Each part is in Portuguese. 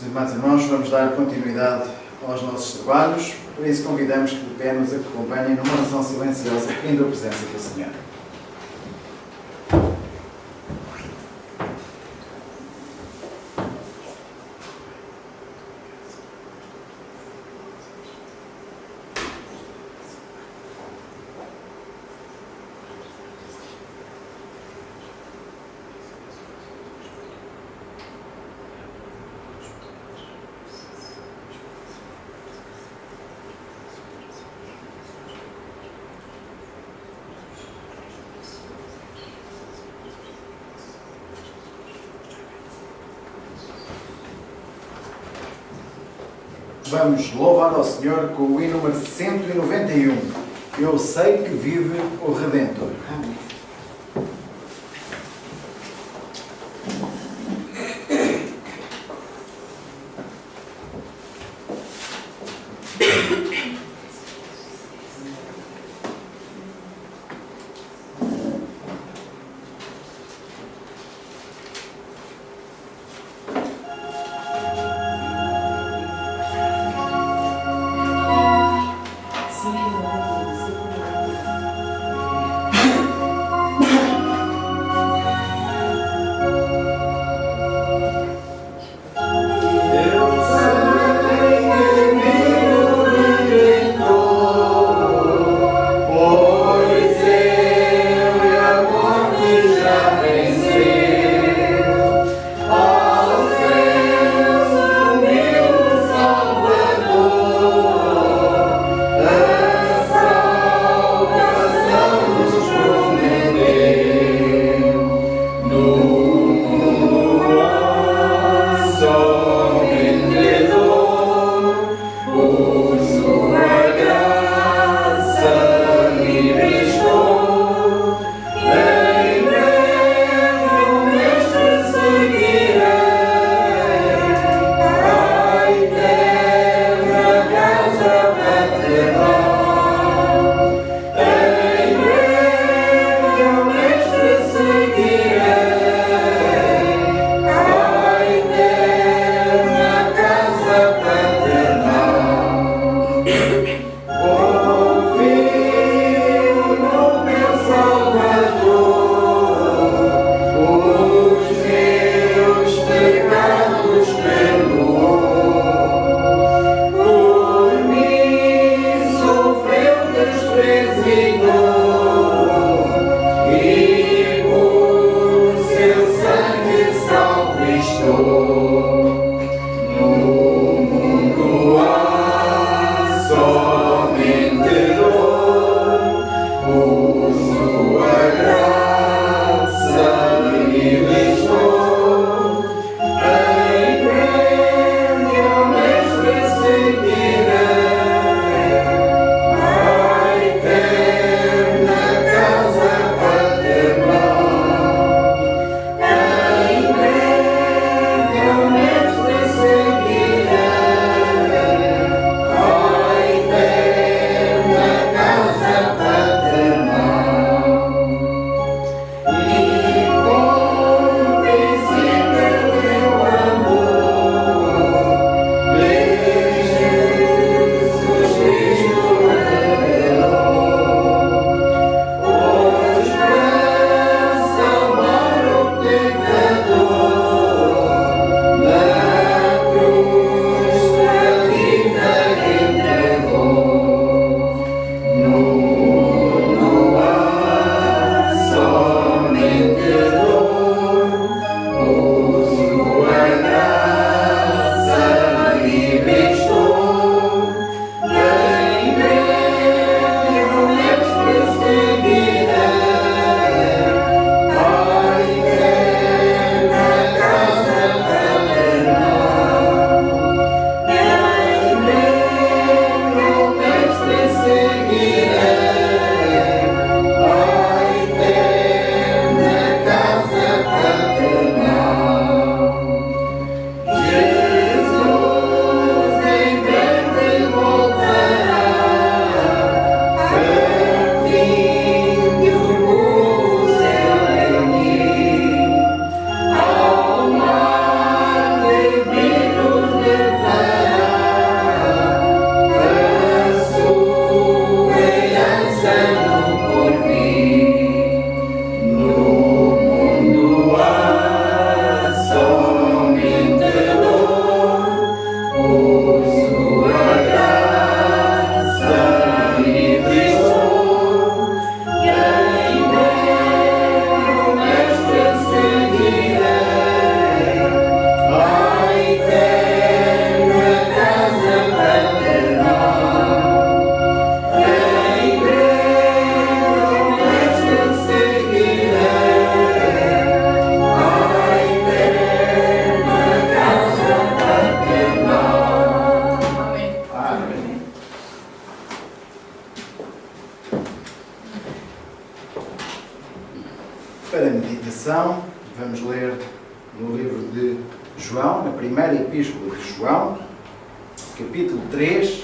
Irmãs e irmãos, vamos dar continuidade aos nossos trabalhos, por isso convidamos que de pé nos acompanhem numa oração silenciosa, pedindo a presença do Senhor. Vamos louvar ao Senhor com o hino número 191. Eu sei que vive o Redentor. Amém. vamos ler no livro de João, na primeira epístola de João, capítulo 3,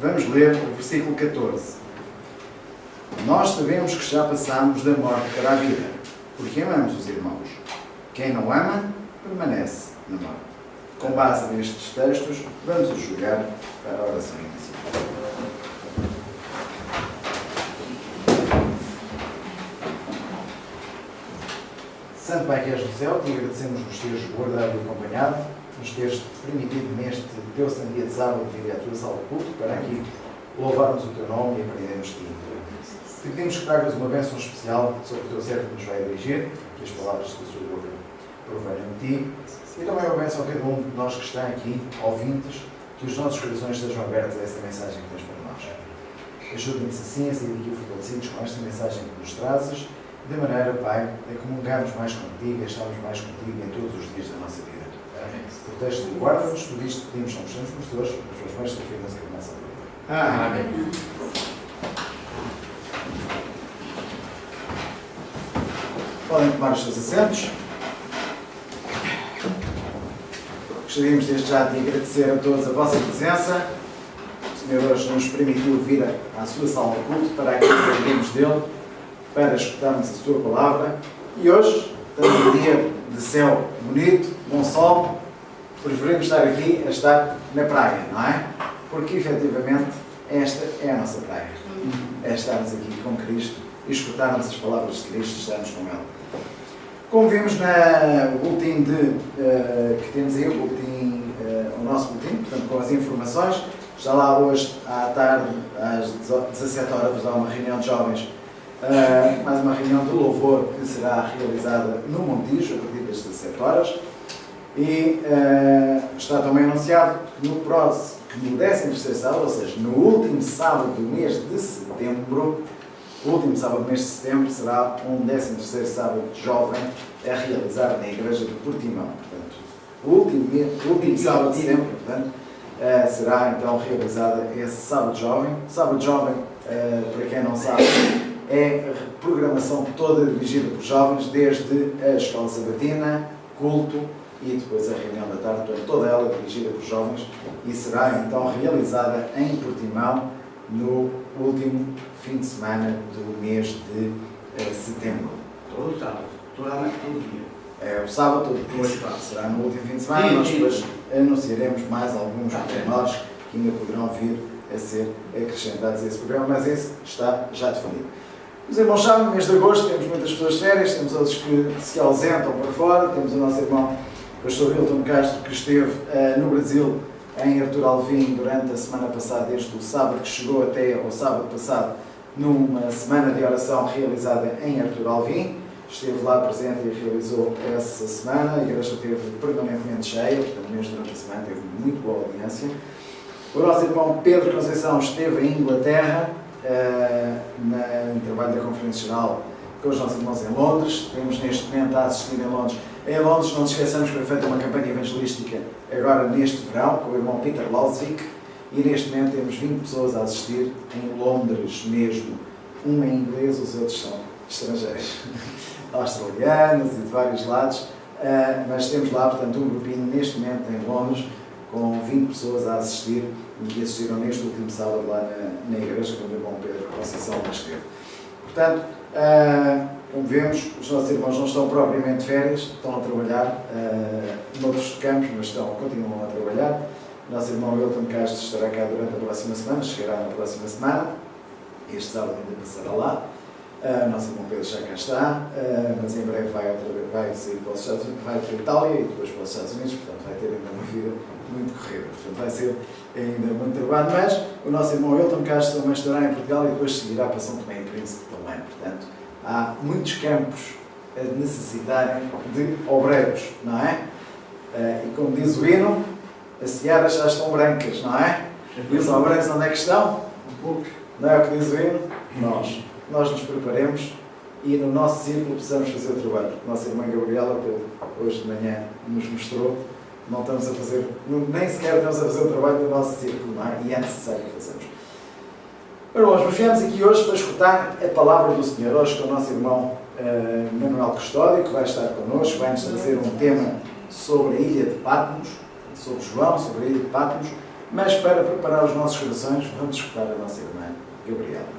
vamos ler o versículo 14. Nós sabemos que já passamos da morte para a vida, porque amamos os irmãos. Quem não ama, permanece na morte. Com base nestes textos, vamos os julgar para a oração inicial. Santo Pai que és no céu, te agradecemos nos teres guardado e acompanhado, nos teres permitido neste teu santo dia de sábado vir à tua sala de culto para aqui louvarmos o teu nome e aprendermos de ti. Te pedimos que tragas uma bênção especial sobre o teu servo que nos vai dirigir, que as palavras da sua boca provenham de ti, e também uma bênção a cada um de nós que está aqui, ouvintes, que os nossos corações estejam abertos a essa mensagem que tens para nós. Ajuda-nos assim a sair daqui fortalecidos com esta mensagem que nos trazes, de maneira, Pai, a comungarmos mais contigo e a estarmos mais contigo em todos os dias da nossa vida. Protege-nos e guarda-nos, tudo isto pedimos são os santos professores, as suas mães, firmas e começa a vida. Amém. Podem tomar os seus assentos. Gostaríamos desde já de agradecer a todos a vossa presença. O Senhor hoje nos permitiu vir à sua sala de culto para aqui aprendermos dele, para escutarmos a sua palavra. E hoje, estamos um dia de céu bonito, bom sol, preferimos estar aqui a estar na praia, não é? Porque, efetivamente, esta é a nossa praia. É estarmos aqui com Cristo e escutarmos as palavras de Cristo e estarmos com Ele. Como vimos no boletim que temos aí, o nosso boletim, portanto, com as informações, já lá hoje, à tarde, às 17 horas, há uma reunião de jovens, mais uma reunião de louvor que será realizada no Montijo, a partir das 17 horas. E está também anunciado que no 13º sábado, ou seja, no último sábado do mês de setembro, o último sábado do mês de setembro será um 13º sábado de jovem a realizar na igreja de Portimão. Portanto, o último sábado de setembro, portanto, será então realizada esse sábado jovem. Sábado jovem, para quem não sabe, é a programação toda dirigida por jovens, desde a escola sabatina, culto e depois a reunião da tarde, toda ela dirigida por jovens, e será então realizada em Portimão no último fim de semana do mês de setembro. Todo sábado, todo dia. É o sábado todo dia, será no último fim de semana. Nós depois anunciaremos mais alguns pormenores que ainda poderão vir a ser acrescentados a esse programa, mas esse está já definido. Os irmãos sabem, no mês de agosto temos muitas pessoas de férias, temos outros que se ausentam para fora, temos o nosso irmão pastor Hilton Castro, que esteve no Brasil, em Artur Alvim, durante a semana passada, desde o sábado que chegou até ao sábado passado, numa semana de oração realizada em Artur Alvim. Esteve lá presente e realizou essa semana. A igreja esteve permanentemente cheia, portanto, mesmo durante a semana teve muito boa audiência. O nosso irmão Pedro Conceição esteve em Inglaterra, no trabalho da Conferência Geral com os nossos irmãos em Londres. Temos neste momento a assistir em Londres. Em Londres, não nos esqueçamos que foi feita uma campanha evangelística agora neste verão, com o irmão Peter Lausvik, e neste momento temos 20 pessoas a assistir em Londres mesmo. Um em inglês, os outros são estrangeiros, australianos e de vários lados, mas temos lá, portanto, um grupinho neste momento em Londres, com 20 pessoas a assistir e que assistiram neste último sábado lá na igreja, quando o irmão Pedro Conceição lá esteve. Portanto, como vemos, os nossos irmãos não estão propriamente de férias, estão a trabalhar noutros campos, mas continuam a trabalhar. O nosso irmão Hilton Castro estará cá durante a próxima semana, chegará na próxima semana, este sábado ainda passará lá. O nosso irmão Pedro já cá está, mas em breve vai sair para os Estados Unidos, vai para a Itália e depois para os Estados Unidos, portanto vai ter ainda uma vida muito corrida, portanto vai ser ainda muito trabalho, mas o nosso irmão Hilton Castro também estará em Portugal e depois seguirá para São Tomé e Príncipe também, portanto há muitos campos a necessitarem de obreiros, não é? E como diz o hino, as searas já estão brancas, não é? E os obreiros onde é que estão? Poucos. Não é o que diz o hino? Nós nos preparemos e no nosso círculo precisamos fazer o trabalho. A nossa irmã Gabriela, hoje de manhã, nos mostrou, não estamos a fazer, nem sequer estamos a fazer o trabalho do nosso círculo, não é? E é necessário que façamos. Irmãos, nós viemos aqui hoje para escutar a palavra do Senhor, hoje com o nosso irmão Manuel Custódio, que vai estar connosco, vai-nos trazer um tema sobre a ilha de Patmos, sobre João, sobre a ilha de Patmos, mas para preparar os nossos corações, vamos escutar a nossa irmã Gabriela.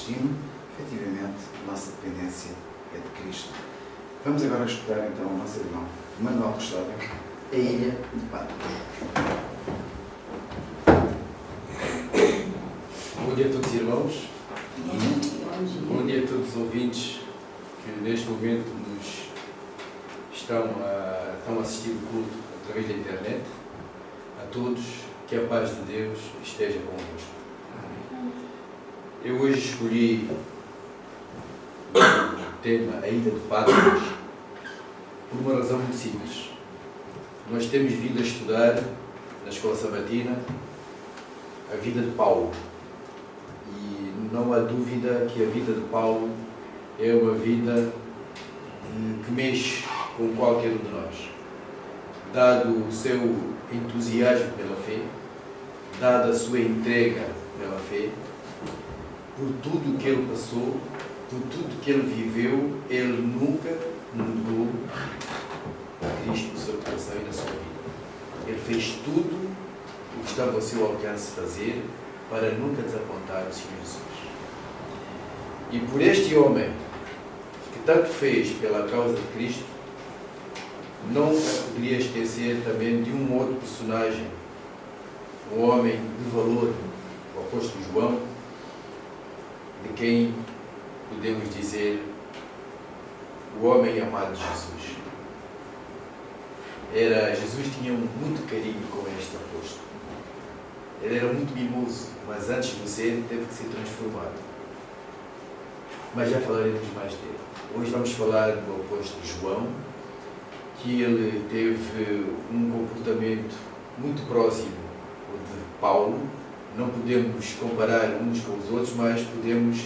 destino, efetivamente, a nossa dependência é de Cristo. Vamos agora escutar então o nosso irmão Manuel Custódio, a Ilha de Patmos. Bom dia a todos os irmãos. Bom dia A todos os ouvintes que neste momento estão a assistir o culto através da internet. A todos, que a paz de Deus esteja convosco. Eu hoje escolhi o tema A Ilha de Patmos por uma razão muito simples. Nós temos vindo a estudar na Escola Sabatina a vida de Paulo. E não há dúvida que a vida de Paulo é uma vida que mexe com qualquer um de nós. Dado o seu entusiasmo pela fé, dada a sua entrega pela fé, por tudo que ele passou, por tudo que ele viveu, ele nunca negou Cristo no seu coração e na sua vida. Ele fez tudo o que estava ao seu alcance fazer para nunca desapontar o Senhor Jesus. E por este homem que tanto fez pela causa de Cristo, não poderia esquecer também de um outro personagem, um homem de valor, o apóstolo João, de quem podemos dizer o homem amado de Jesus. Jesus tinha muito carinho com este apóstolo. Ele era muito mimoso, mas antes de ser, teve que ser transformado. Mas já falaremos mais dele. Hoje vamos falar do apóstolo João, que ele teve um comportamento muito próximo de Paulo. Não podemos comparar uns com os outros, mas podemos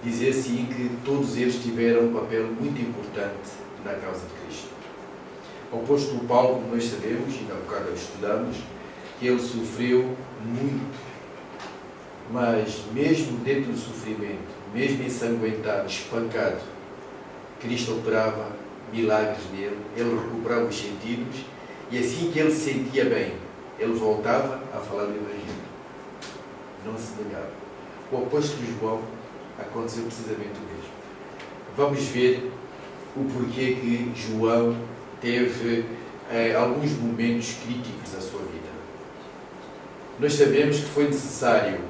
dizer sim que todos eles tiveram um papel muito importante na causa de Cristo. O apóstolo Paulo, como nós sabemos, e na bocada estudamos, que ele sofreu muito, mas mesmo dentro do sofrimento, mesmo ensanguentado, espancado, Cristo operava milagres nele, ele recuperava os sentidos, e assim que ele se sentia bem, ele voltava a falar do Evangelho. Não se negava. O apóstolo João aconteceu precisamente o mesmo. Vamos ver o porquê que João teve alguns momentos críticos da sua vida. Nós sabemos que foi necessário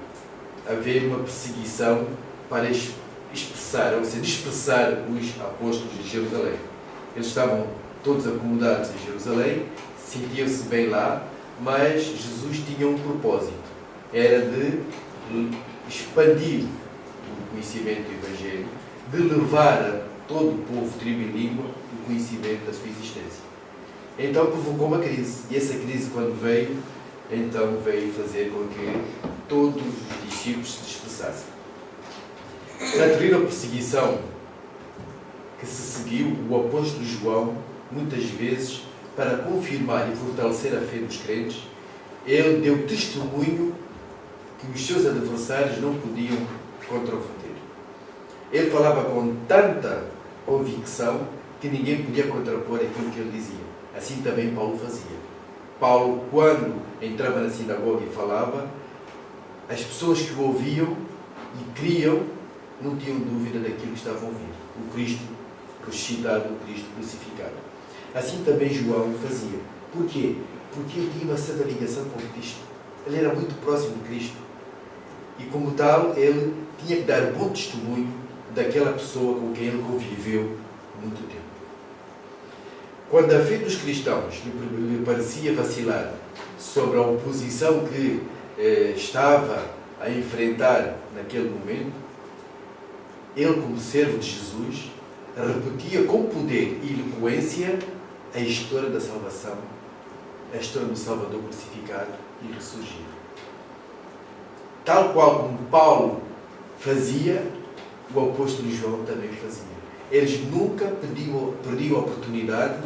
haver uma perseguição para dispersar os apóstolos de Jerusalém. Eles estavam todos acomodados em Jerusalém, sentiam-se bem lá, mas Jesus tinha um propósito, era de expandir o conhecimento do Evangelho, de levar a todo o povo, tribo e língua o conhecimento da sua existência. Então provocou uma crise, e essa crise, quando veio, então veio fazer com que todos os discípulos se dispersassem. Na terrível perseguição que se seguiu, o apóstolo João, muitas vezes, para confirmar e fortalecer a fé dos crentes, ele deu testemunho que os seus adversários não podiam controverter. Ele falava com tanta convicção que ninguém podia contrapor aquilo que ele dizia. Assim também Paulo fazia. Paulo, quando entrava na sinagoga e falava, as pessoas que o ouviam e criam não tinham dúvida daquilo que estavam a ouvir. O Cristo ressuscitado, o Cristo crucificado. Assim também João fazia. Por quê? Porque ele tinha uma certa ligação com Cristo. Ele era muito próximo de Cristo. E como tal, ele tinha que dar bom testemunho daquela pessoa com quem ele conviveu muito tempo. Quando a fé dos cristãos lhe parecia vacilar sobre a oposição que estava a enfrentar naquele momento, ele, como servo de Jesus, repetia com poder e eloquência a história da salvação, a história do Salvador crucificado e ressurgido. Tal qual como Paulo fazia, o apóstolo João também fazia. Eles nunca perdiam a oportunidade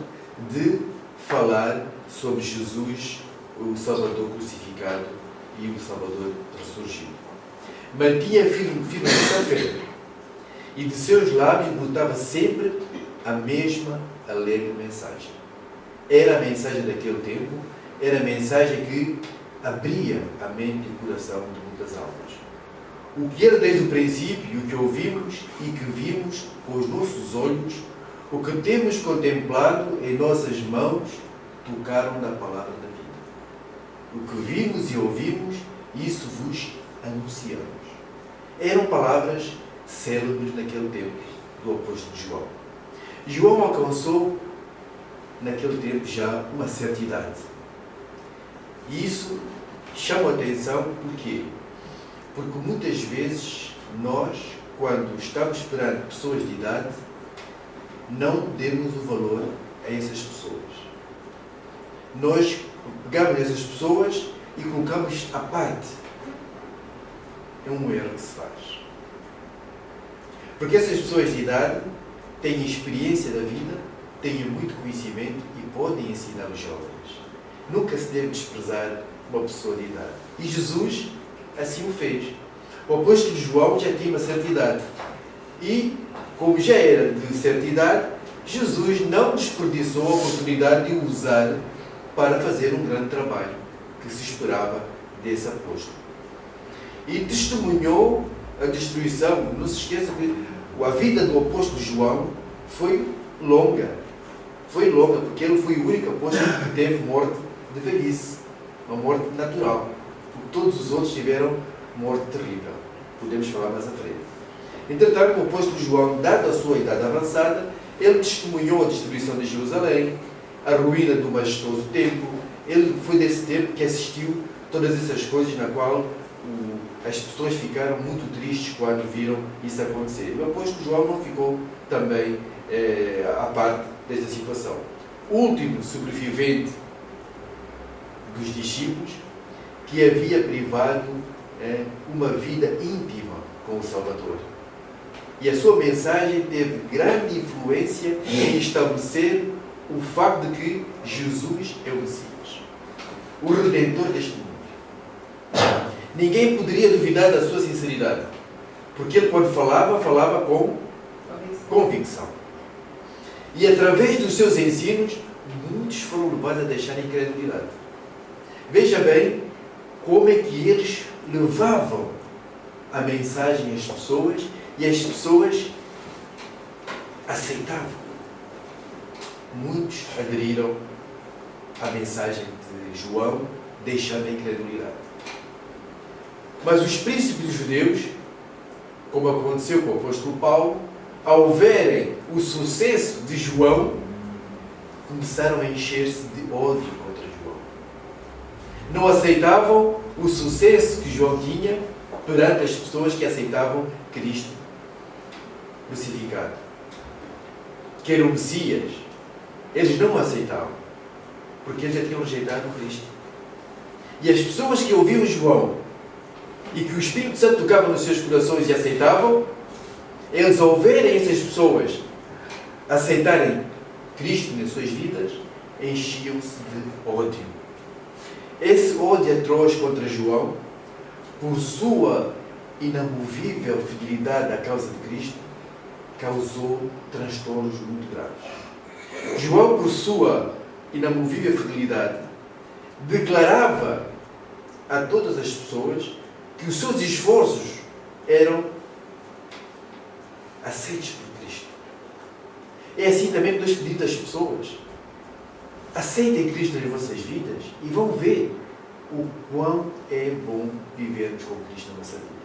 de falar sobre Jesus, o Salvador crucificado e o Salvador ressurgido. Mantinha firme essa fé. E de seus lábios brotava sempre a mesma alegre mensagem. Era a mensagem daquele tempo, era a mensagem que abria a mente e o coração de muitas almas. O que era desde o princípio, o que ouvimos e que vimos com os nossos olhos, o que temos contemplado em nossas mãos, tocaram na palavra da vida. O que vimos e ouvimos, isso vos anunciamos. Eram palavras célebres naquele tempo do apóstolo João. João alcançou naquele tempo já uma certa idade. E isso chama a atenção por quê? Porque muitas vezes nós, quando estamos perante pessoas de idade, não demos o valor a essas pessoas. Nós pegamos essas pessoas e colocamos à parte. É um erro que se faz. Porque essas pessoas de idade têm experiência da vida, têm muito conhecimento e podem ensinar os jovens. Nunca se deve desprezar uma pessoa de idade. E Jesus assim o fez. O apóstolo João já tinha uma certa idade. E, como já era de certa idade, Jesus não desperdiçou a oportunidade de o usar para fazer um grande trabalho que se esperava desse apóstolo. E testemunhou a destruição. Não se esqueça que a vida do apóstolo João foi longa. Foi longa, porque ele foi o único apóstolo que teve morte de velhice. Uma morte natural. Porque todos os outros tiveram morte terrível. Podemos falar mais à frente. Entretanto, o apóstolo João, dada a sua idade avançada, ele testemunhou a destruição de Jerusalém, a ruína do majestoso templo. Ele foi desse tempo que assistiu todas essas coisas na qual as pessoas ficaram muito tristes quando viram isso acontecer. O apóstolo João não ficou também à parte desta situação. O último sobrevivente dos discípulos que havia privado uma vida íntima com o Salvador. E a sua mensagem teve grande influência em estabelecer o facto de que Jesus é o Messias, o Redentor deste mundo. Ninguém poderia duvidar da sua sinceridade, porque ele, quando falava com convicção. E através dos seus ensinos, muitos foram levados a deixar a incredulidade. Veja bem como é que eles levavam a mensagem às pessoas e as pessoas aceitavam. Muitos aderiram à mensagem de João, deixando a incredulidade. Mas os príncipes dos judeus, como aconteceu com o apóstolo Paulo, ao verem o sucesso de João, começaram a encher-se de ódio contra João. Não aceitavam o sucesso que João tinha perante as pessoas que aceitavam Cristo crucificado, que era o Messias. Eles não o aceitavam, porque eles já tinham rejeitado Cristo. E as pessoas que ouviam João e que o Espírito Santo tocava nos seus corações e aceitavam, eles, ao verem essas pessoas aceitarem Cristo nas suas vidas, enchiam-se de ódio. Esse ódio atroz contra João, por sua inamovível fidelidade à causa de Cristo, causou transtornos muito graves. João, por sua inamovível fidelidade, declarava a todas as pessoas que os seus esforços eram aceitos por Cristo. É assim também que nós pedimos às pessoas: aceitem Cristo nas vossas vidas e vão ver o quão é bom vivermos com Cristo na nossa vida.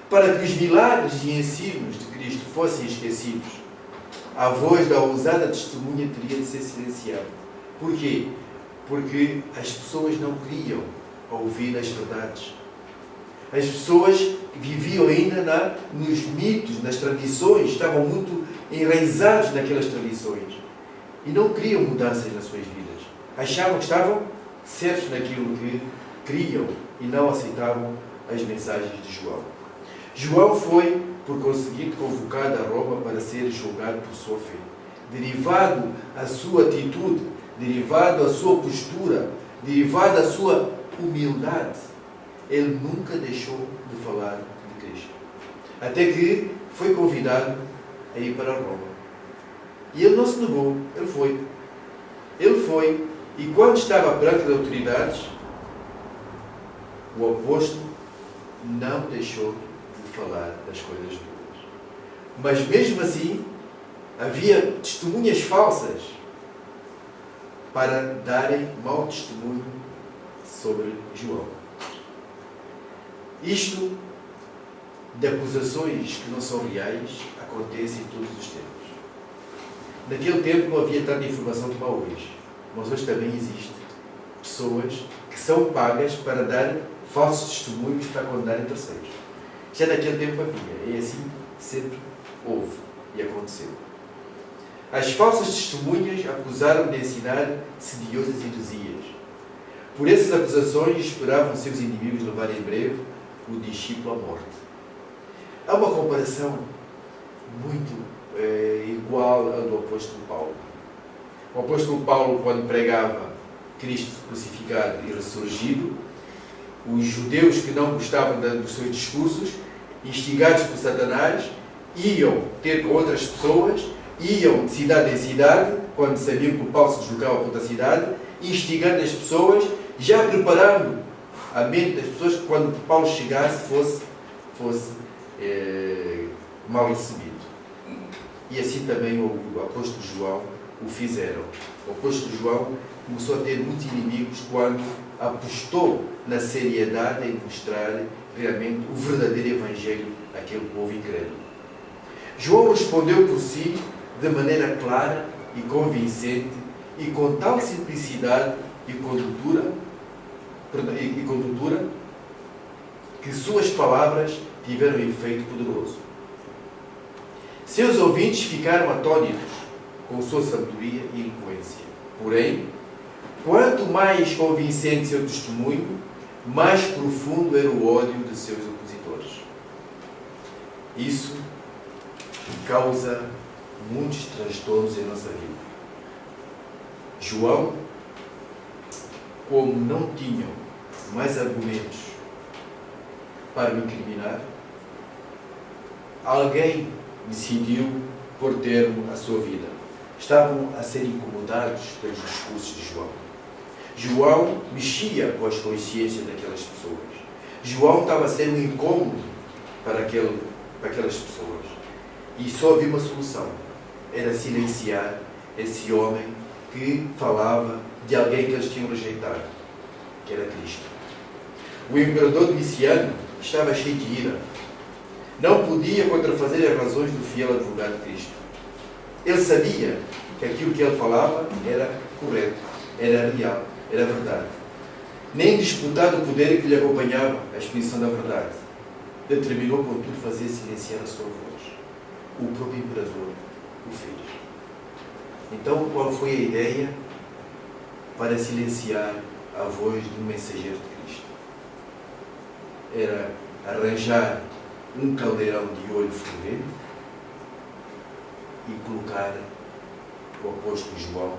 Para que os milagres e ensinos de Cristo fossem esquecidos, a voz da ousada testemunha teria de ser silenciada. Porquê? Porque as pessoas não queriam ouvir as verdades. As pessoas viviam ainda nos mitos, nas tradições, estavam muito enraizados naquelas tradições e não queriam mudanças nas suas vidas. Achavam que estavam certos naquilo que queriam e não aceitavam as mensagens de João. João foi, por conseguinte, convocado a Roma para ser julgado por sua fé. Derivado a sua atitude, derivado a sua postura, derivado a sua humildade, ele nunca deixou de falar de Cristo. Até que foi convidado a ir para Roma. E ele não se negou, ele foi. Ele foi, e quando estava perante as autoridades, o apóstolo não deixou de falar das coisas boas. Mas mesmo assim, havia testemunhas falsas para darem mau testemunho sobre João. Isto de acusações que não são reais acontece em todos os tempos. Naquele tempo não havia tanta informação como há hoje, mas hoje também existem pessoas que são pagas para dar falsos testemunhos para condenarem terceiros. Já naquele tempo havia, e assim sempre houve e aconteceu. As falsas testemunhas acusaram de ensinar sediosas heresias. Por essas acusações esperavam seus inimigos levar em breve o discípulo à morte. Há uma comparação muito igual à do apóstolo Paulo. O apóstolo Paulo, quando pregava Cristo crucificado e ressurgido, os judeus que não gostavam dos seus discursos, instigados por Satanás, iam ter com outras pessoas, iam de cidade em cidade, quando sabiam que o Paulo se deslocava para outra cidade, instigando as pessoas, já preparando a mente das pessoas que quando Paulo chegasse fosse mal recebido. E assim também o apóstolo João o fizeram. O apóstolo João começou a ter muitos inimigos quando apostou na seriedade em mostrar realmente o verdadeiro evangelho àquele povo incrédulo. João respondeu por si de maneira clara e convincente e com tal simplicidade e condutora que suas palavras tiveram um efeito poderoso. Seus ouvintes ficaram atônitos com sua sabedoria e eloquência. Porém, quanto mais convincente seu testemunho, mais profundo era o ódio de seus opositores. Isso causa muitos transtornos em nossa vida. João, como não tinham mais argumentos para me incriminar, alguém decidiu pôr termo à sua vida. Estavam a ser incomodados pelos discursos de João. João mexia com as consciências daquelas pessoas. João estava a ser um incômodo para aquelas pessoas. E só havia uma solução. Era silenciar esse homem que falava de alguém que eles tinham rejeitado, que era Cristo. O imperador Domiciano estava cheio de ira. Não podia contrafazer as razões do fiel advogado de Cristo. Ele sabia que aquilo que ele falava era correto, era real, era verdade. Nem disputar o poder que lhe acompanhava a exposição da verdade. Determinou, contudo, fazer silenciar a sua voz. O próprio imperador o fez. Então, qual foi a ideia para silenciar a voz do mensageiro de Cristo? Era arranjar um caldeirão de olho fervente e colocar o apóstolo João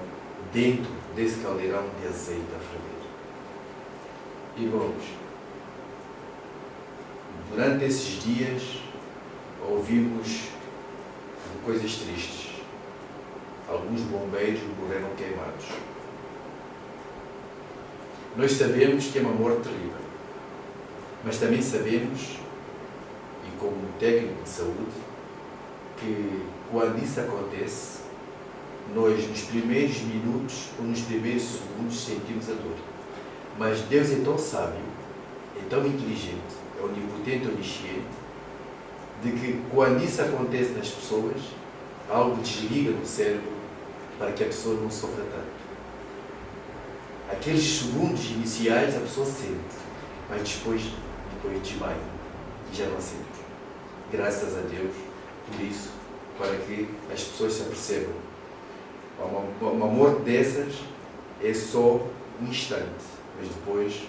dentro desse caldeirão de azeite a ferver. Irmãos, durante esses dias ouvimos de coisas tristes. Alguns bombeiros morreram queimados. Nós sabemos que é uma morte terrível, mas também sabemos, e como técnico de saúde, que quando isso acontece, nós nos primeiros minutos ou nos primeiros segundos sentimos a dor. Mas Deus é tão sábio, é tão inteligente, é onipotente, onisciente, de que quando isso acontece nas pessoas, algo desliga no cérebro para que a pessoa não sofra tanto. Aqueles segundos iniciais a pessoa sente, mas depois desmaia e já não sente. Graças a Deus por isso, para que as pessoas se apercebam. Uma morte dessas é só um instante, mas depois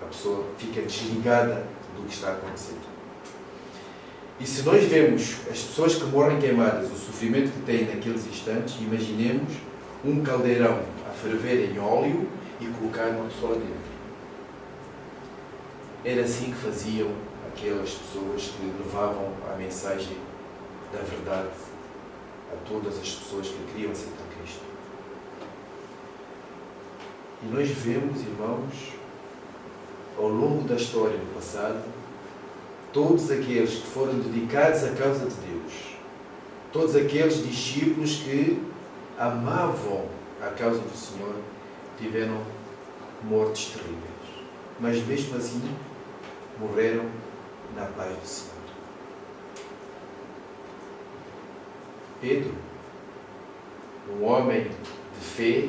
a pessoa fica desligada do que está acontecendo. E se nós vemos as pessoas que morrem queimadas, o sofrimento que têm naqueles instantes, imaginemos um caldeirão a ferver em óleo e colocar uma pessoa lá dentro. Era assim que faziam aquelas pessoas que levavam a mensagem da verdade a todas as pessoas que queriam aceitar Cristo. E nós vemos, irmãos, ao longo da história do passado, todos aqueles que foram dedicados à causa de Deus, todos aqueles discípulos que amavam a causa do Senhor, tiveram mortes terríveis. Mas mesmo assim, morreram na paz do Senhor. Pedro, um homem de fé,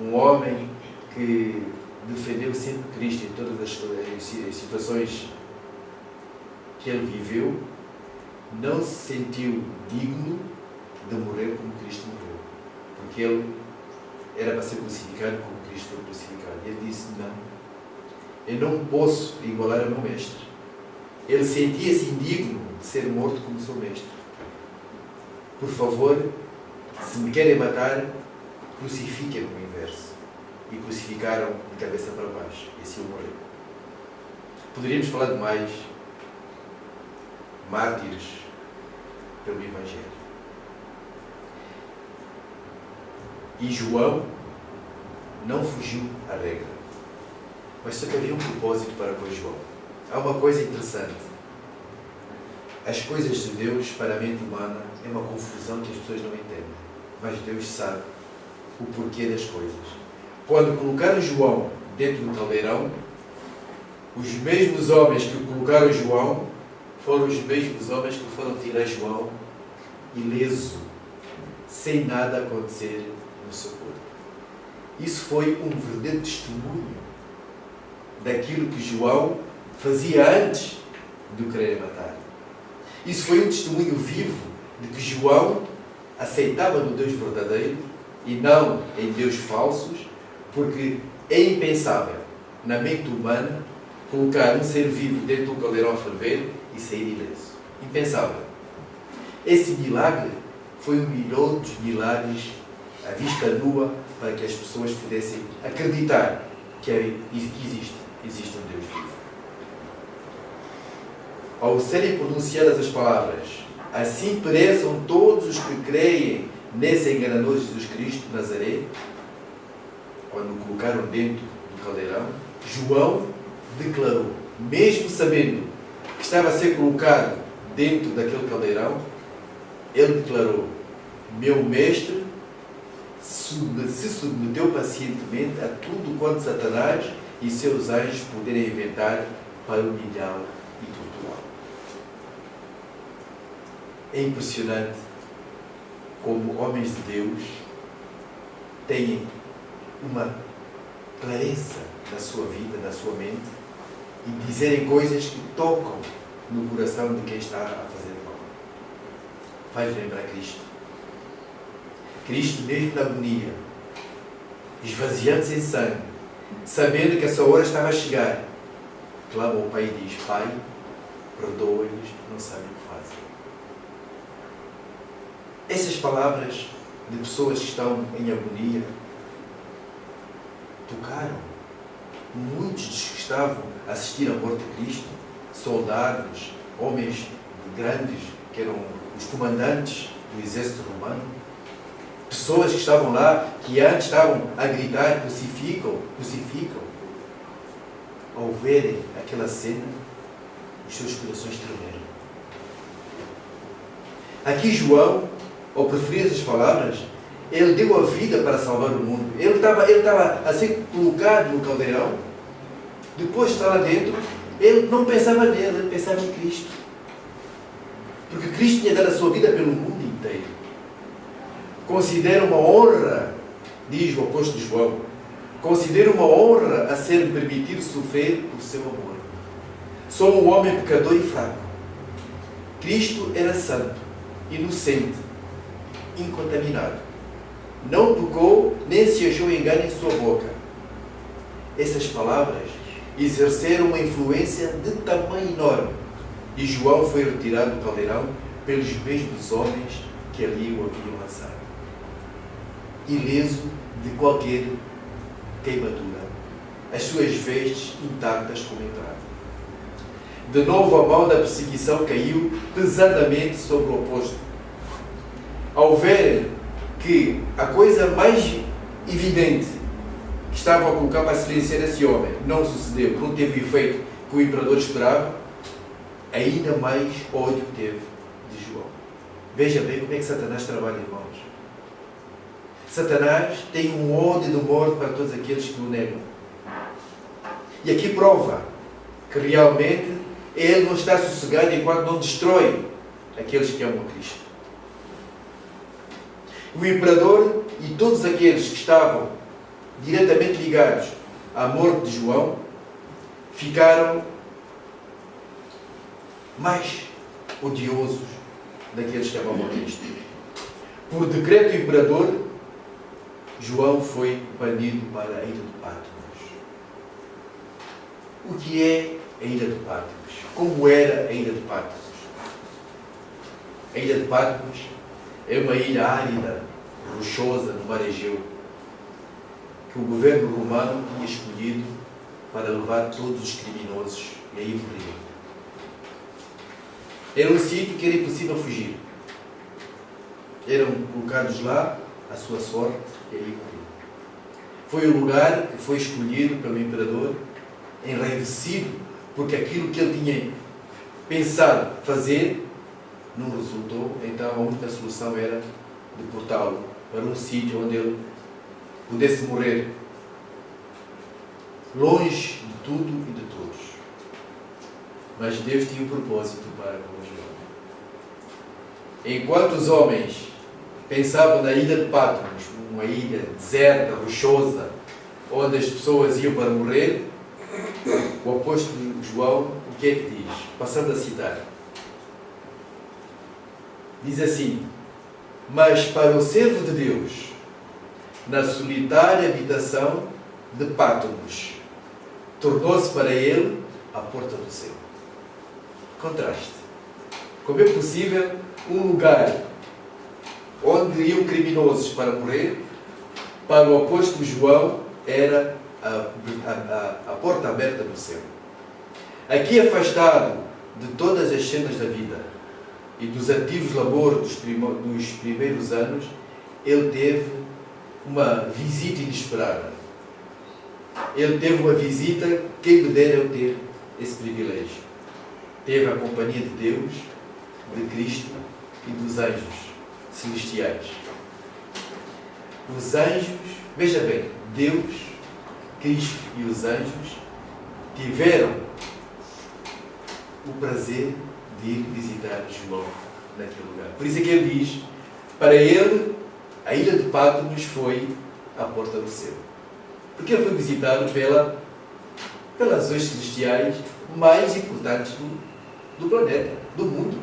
um homem que defendeu sempre Cristo em todas as situações que ele viveu, não se sentiu digno de morrer como Cristo morreu, porque ele era para ser crucificado como Cristo foi crucificado. E ele disse: não, eu não posso igualar ao meu mestre. Ele sentia-se indigno de ser morto como seu mestre. Por favor, se me querem matar, crucifiquem-me no inverso. E crucificaram de cabeça para baixo. E assim eu morri. Poderíamos falar de mais mártires pelo Evangelho. E João não fugiu à regra. Mas só que havia um propósito para com João. Há uma coisa interessante. As coisas de Deus para a mente humana é uma confusão que as pessoas não entendem. Mas Deus sabe o porquê das coisas. Quando colocaram João dentro do caldeirão, os mesmos homens que colocaram João foram os mesmos homens que foram tirar João ileso, sem nada acontecer no seu corpo. Isso foi um verdadeiro testemunho daquilo que João fazia antes de o querer matar. Isso foi um testemunho vivo de que João aceitava no Deus verdadeiro e não em Deus falsos, porque é impensável, na mente humana, colocar um ser vivo dentro do caldeirão a ferver e sair ileso. Impensável. Esse milagre foi o melhor dos milagres à vista nua para que as pessoas pudessem acreditar que existe um Deus vivo. Ao serem pronunciadas as palavras, assim pereçam todos os que creem nesse enganoso Jesus Cristo de Nazaré, quando o colocaram dentro do caldeirão, João declarou, mesmo sabendo que estava a ser colocado dentro daquele caldeirão, ele declarou: meu mestre se submeteu pacientemente a tudo quanto Satanás e seus anjos puderem inventar para humilhá-lo e torturá-lo. É impressionante como homens de Deus têm uma clareza na sua vida, na sua mente, e dizerem coisas que tocam no coração de quem está a fazer mal. Faz lembrar Cristo. Cristo, mesmo na agonia, esvaziando-se em sangue, sabendo que a sua hora estava a chegar, clama ao Pai e diz: Pai, perdoa-lhes, não sabem o que fazem. Essas palavras de pessoas que estão em agonia tocaram muitos dos que estavam a assistir à morte de Cristo, soldados, homens grandes, que eram os comandantes do exército romano, pessoas que estavam lá, que antes estavam a gritar: crucificam, crucificam. Ao verem aquela cena, os seus corações tremeram. Aqui João, ao preferir essas palavras, ele deu a vida para salvar o mundo. Ele estava a ser colocado no caldeirão. Depois de estar lá dentro, ele não pensava nele, ele pensava em Cristo. Porque Cristo tinha dado a sua vida pelo mundo inteiro. Considera uma honra, diz o apóstolo João, considera uma honra a ser permitido sofrer por seu amor. Sou um homem pecador e fraco. Cristo era santo, inocente, incontaminado. Não tocou, nem se achou engano em sua boca. Essas palavras exerceram uma influência de tamanho enorme. E João foi retirado do caldeirão pelos mesmos homens que ali o haviam lançado, ileso de qualquer queimadura, as suas vestes intactas como entraram. De novo a mão da perseguição caiu pesadamente sobre o apóstolo. Ao ver que a coisa mais evidente que estavam a colocar para silenciar esse homem não sucedeu, não teve o efeito que o imperador esperava, ainda mais ódio teve de João. Veja bem como é que Satanás trabalha, irmãos. Satanás tem um ódio de morte para todos aqueles que o negam. E aqui prova que realmente ele não está sossegado enquanto não destrói aqueles que amam Cristo. O imperador e todos aqueles que estavam diretamente ligados à morte de João ficaram mais odiosos daqueles que amavam Cristo. Por decreto do imperador, João foi banido para a ilha de Patmos. O que é a ilha de Patmos. Como era a ilha de Patmos? A ilha de Patmos é uma ilha árida, rochosa, no mar Egeu, que o governo romano tinha escolhido para levar todos os criminosos e aí morriam. Era um sítio que era impossível fugir. Eram colocados lá à sua sorte e aí morriam. Foi o lugar que foi escolhido pelo imperador, enraivecido, porque aquilo que ele tinha pensado fazer não resultou, então a única solução era deportá-lo para um sítio onde ele pudesse morrer, longe de tudo e de todos. Mas Deus tinha um propósito para com João. Enquanto os homens pensavam na ilha de Patmos, uma ilha deserta, rochosa, onde as pessoas iam para morrer, o apóstolo João, o que é que diz? Passando a citar. Diz assim: mas para o servo de Deus, na solitária habitação de Patmos, tornou-se para ele a porta do céu. Contraste. Como é possível um lugar onde iam criminosos para morrer, para o apóstolo João era a porta aberta do céu. Aqui, afastado de todas as cenas da vida e dos ativos labores dos primeiros anos, ele teve uma visita inesperada. Ele teve uma visita, quem me dera eu ter esse privilégio. Teve a companhia de Deus, de Cristo e dos anjos celestiais. Os anjos, veja bem, Deus, Cristo e os anjos tiveram o prazer de ir visitar João naquele lugar. Por isso é que ele diz, para ele, a ilha de Patmos foi a porta do céu. Porque ele foi visitado pelas anjos celestiais mais importantes do planeta, do mundo.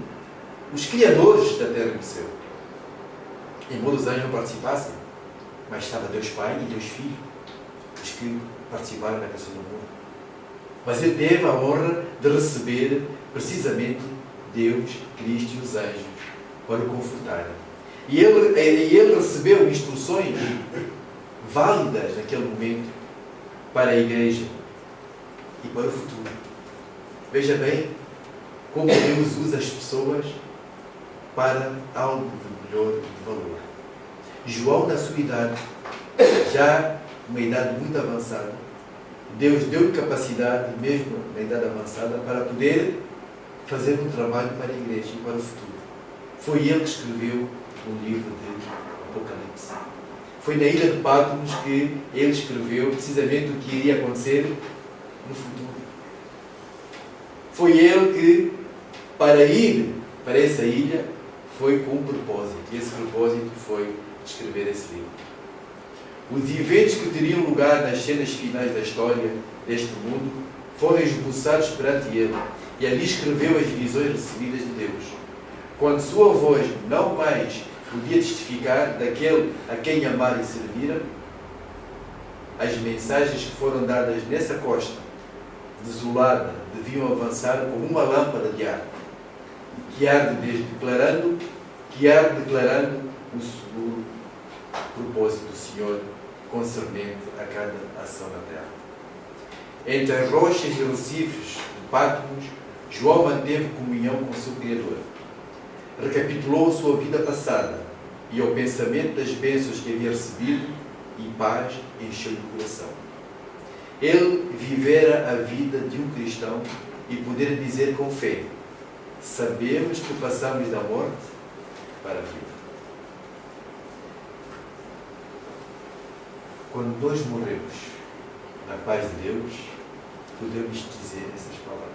Os criadores da terra e do céu. Embora os anjos não participassem, mas estava Deus Pai e Deus Filho, os que participaram da criação do mundo. Mas ele teve a honra de receber precisamente Deus, Cristo e os anjos para o confortarem. E ele recebeu instruções válidas naquele momento para a igreja e para o futuro. Veja bem como Deus usa as pessoas para algo de melhor e de valor. João, na sua idade, já uma idade muito avançada, Deus deu-lhe capacidade, mesmo na idade avançada, para poder fazer um trabalho para a igreja e para o futuro. Foi ele que escreveu o livro de Apocalipse. Foi na ilha de Patmos que ele escreveu precisamente o que iria acontecer no futuro. Foi ele que, para ir para essa ilha, foi com um propósito. E esse propósito foi escrever esse livro. Os eventos que teriam lugar nas cenas finais da história deste mundo foram esboçados perante ele, e ali escreveu as visões recebidas de Deus. Quando sua voz não mais podia testificar daquele a quem amar e servir, as mensagens que foram dadas nessa costa desolada deviam avançar como uma lâmpada de ar, que arde declarando o propósito do Senhor concernente a cada ação na terra. Entre as rochas e recifes de Patmos, João manteve comunhão com o seu Criador. Recapitulou a sua vida passada e ao pensamento das bênçãos que havia recebido, e paz encheu-lhe o coração. Ele vivera a vida de um cristão e poder dizer com fé: sabemos que passamos da morte para a vida. Quando nós morremos na paz de Deus, podemos dizer essas palavras: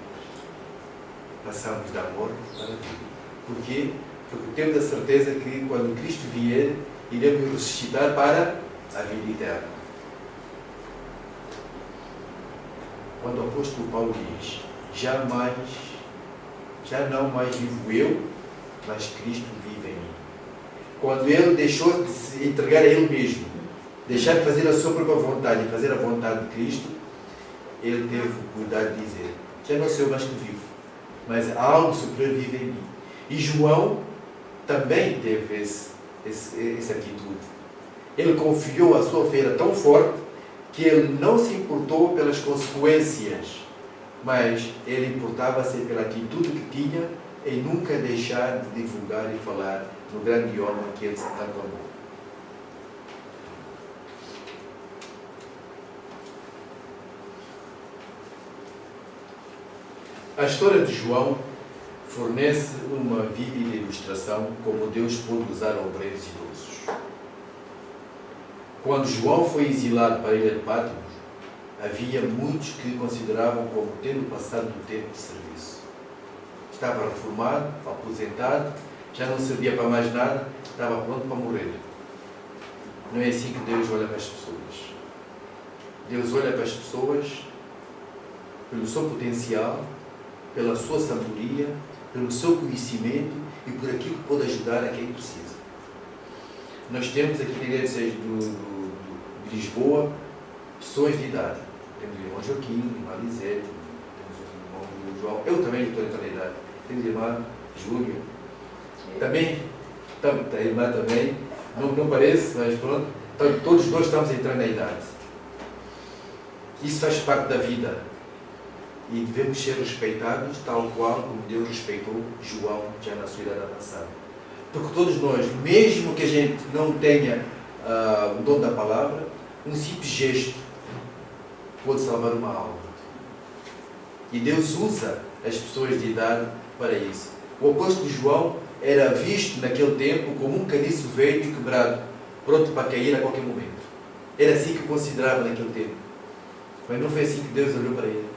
passamos da morte para a vida. Porquê? Porque temos a certeza que quando Cristo vier, iremos ressuscitar para a vida eterna. Quando o apóstolo Paulo diz: já não mais vivo eu, mas Cristo vive em mim. Quando ele deixou de se entregar a ele mesmo, deixar de fazer a sua própria vontade e fazer a vontade de Cristo, ele teve o cuidado de dizer: já não sou eu mais que vivo, mas algo superior vive em mim. E João também teve essa atitude. Ele confiou a sua fé tão forte que ele não se importou pelas consequências, mas ele importava-se pela atitude que tinha em nunca deixar de divulgar e falar no grande homem que ele tanto amou. A história de João fornece uma vívida ilustração como Deus pôde usar obreiros idosos. Quando João foi exilado para a ilha de Patmos, havia muitos que consideravam como tendo passado do tempo de serviço. Estava reformado, aposentado, já não servia para mais nada, estava pronto para morrer. Não é assim que Deus olha para as pessoas. Deus olha para as pessoas pelo seu potencial, pela sua sabedoria, pelo seu conhecimento e por aquilo que pode ajudar a quem precisa. Nós temos aqui na igreja de Lisboa pessoas de idade. Temos o irmão Joaquim, o irmão Lisete, temos o irmão João, eu também estou entrando na idade. Temos a irmã Júlia, também, a irmã também, não parece, mas pronto, todos nós estamos entrando na idade. Isso faz parte da vida e devemos ser respeitados tal qual como Deus respeitou João já na sua idade avançada. Porque todos nós, mesmo que a gente não tenha o dom da palavra, um simples gesto pode salvar uma alma. E Deus usa as pessoas de idade para isso. O apóstolo João era visto naquele tempo como um caniço velho e quebrado, pronto para cair a qualquer momento. Era assim que considerava naquele tempo. Mas não foi assim que Deus olhou para ele.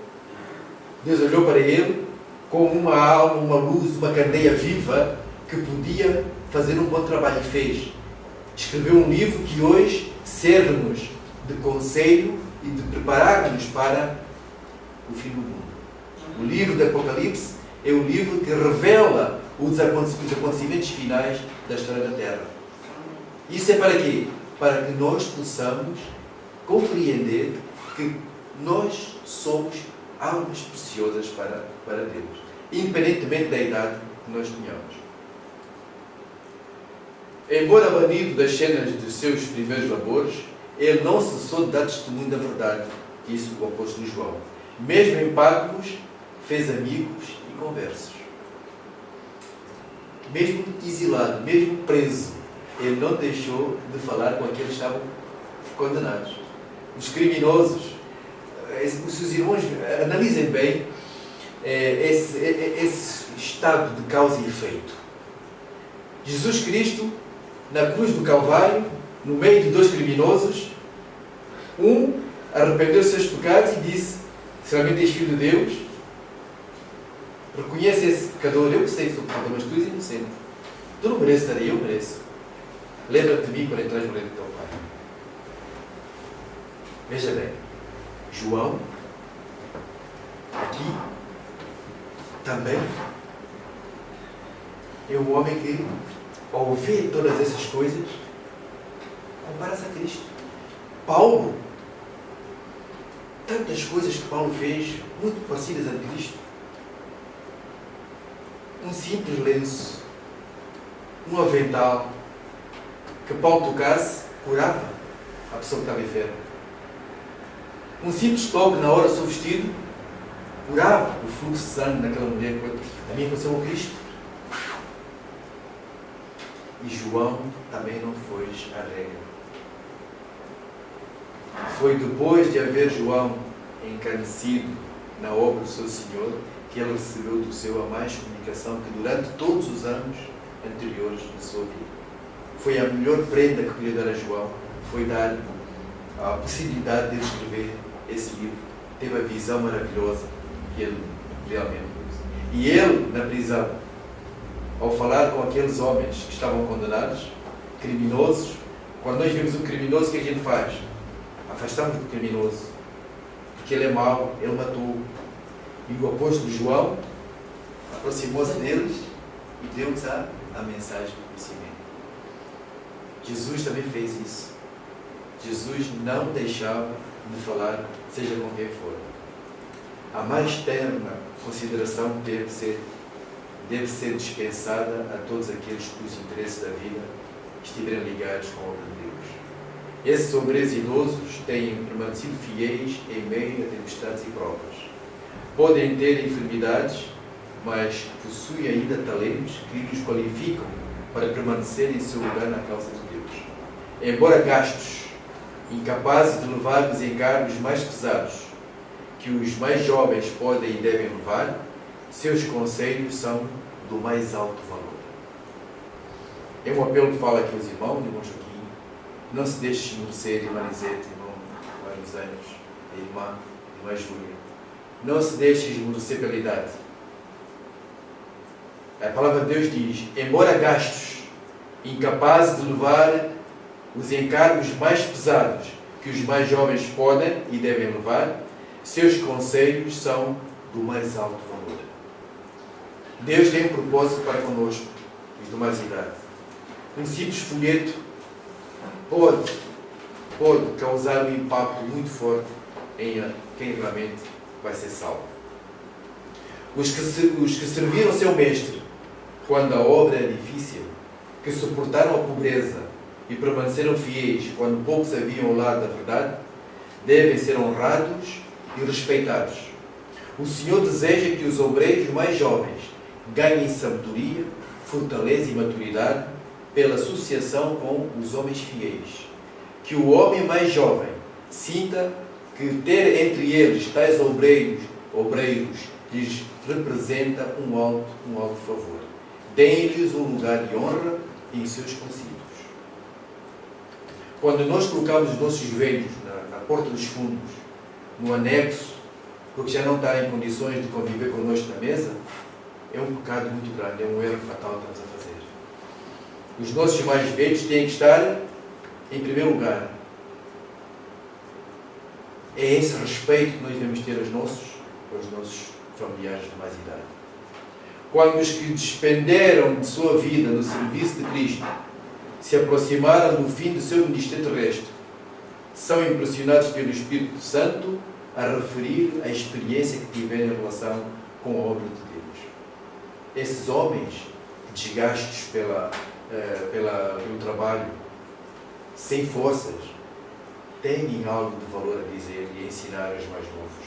Deus olhou para ele como uma alma, uma luz, uma candeia viva que podia fazer um bom trabalho e fez. Escreveu um livro que hoje serve-nos de conselho e de preparar-nos para o fim do mundo. O livro do Apocalipse é o livro que revela os acontecimentos finais da história da Terra. Isso é para quê? Para que nós possamos compreender que nós somos almas preciosas para Deus, independentemente da idade que nós tenhamos. Embora banido das cenas de seus primeiros labores, ele não cessou de dar testemunho da verdade, isso o apóstolo João. Mesmo em Patmos, fez amigos e conversos. Mesmo exilado, mesmo preso, ele não deixou de falar com aqueles que estavam condenados. Os criminosos, se os irmãos analisem bem esse estado de causa e efeito. Jesus Cristo, na cruz do Calvário, no meio de dois criminosos, um arrependeu-se dos seus pecados e disse: se realmente és filho de Deus, reconhece esse pecador. Eu sei que sou pecador, mas tu és inocente. Tu não mereces estar aí, eu mereço. Lembra-te de mim quando entras no reino do teu Pai. Veja bem, João, aqui, também, é um homem que, ao ver todas essas coisas, compara-se a Cristo. Paulo, tantas coisas que Paulo fez, muito parecidas a Cristo. Um simples lenço, um avental, que Paulo tocasse, curava a pessoa que estava enferma. Um simples toque na hora do seu vestido, curava o fluxo de sangue daquela mulher. A mim aconteceu com Cristo. E João também não foi a regra. Foi depois de haver João encarnecido na obra do seu Senhor que ele recebeu do céu a mais comunicação que durante todos os anos anteriores da sua vida. Foi a melhor prenda que podia dar a João, foi dar a possibilidade de escrever esse livro. Teve a visão maravilhosa que ele realmente fez. E ele, na prisão, ao falar com aqueles homens que estavam condenados, criminosos, quando nós vemos um criminoso, o que a gente faz? Afastamos do criminoso, porque ele é mau, ele matou. E o apóstolo João aproximou-se deles e deu-lhes a mensagem do conhecimento. Jesus também fez isso. Jesus não deixava de falar, seja com quem for. a mais terna consideração deve ser dispensada a todos aqueles cujos interesses da vida estiverem ligados com a obra de Deus. Esses obreiros idosos têm permanecido fiéis em meio a tempestades e provas. Podem ter enfermidades, mas possuem ainda talentos que os qualificam para permanecer em seu lugar na causa de Deus. Embora gastos, incapazes de levar os encargos mais pesados que os mais jovens podem e devem levar, seus conselhos são do mais alto valor. É um apelo que fala aqui aos irmãos, irmão Joaquim. Não se deixe esmorecer, irmã Lisete, irmão vários anos, a irmã Júlia. Não se deixe esmorecer pela idade. A palavra de Deus diz: embora gastos, incapazes de levar os encargos mais pesados que os mais jovens podem e devem levar, seus conselhos são do mais alto valor. Deus tem um propósito para conosco, os de mais idade. Um simples folheto pode causar um impacto muito forte em quem realmente vai ser salvo. Os que serviram seu mestre quando a obra era difícil, que suportaram a pobreza e permaneceram fiéis quando poucos haviam ao lado da verdade, devem ser honrados e respeitados. O Senhor deseja que os obreiros mais jovens ganhem sabedoria, fortaleza e maturidade pela associação com os homens fiéis. Que o homem mais jovem sinta que ter entre eles tais obreiros lhes representa um alto favor. Deem-lhes um lugar de honra em seus concílios. Quando nós colocamos os nossos velhos na porta dos fundos, no anexo, porque já não está em condições de conviver connosco na mesa, é um pecado muito grande, é um erro fatal que estamos a fazer. Os nossos mais velhos têm que estar em primeiro lugar. É esse respeito que nós devemos ter aos nossos familiares de mais idade. Quando os que despenderam de sua vida no serviço de Cristo se aproximaram do fim do seu ministério terrestre, são impressionados pelo Espírito Santo a referir a experiência que tiveram em relação com a obra de Deus. Esses homens, desgastos pelo trabalho, sem forças, têm algo de valor a dizer e a ensinar aos mais novos.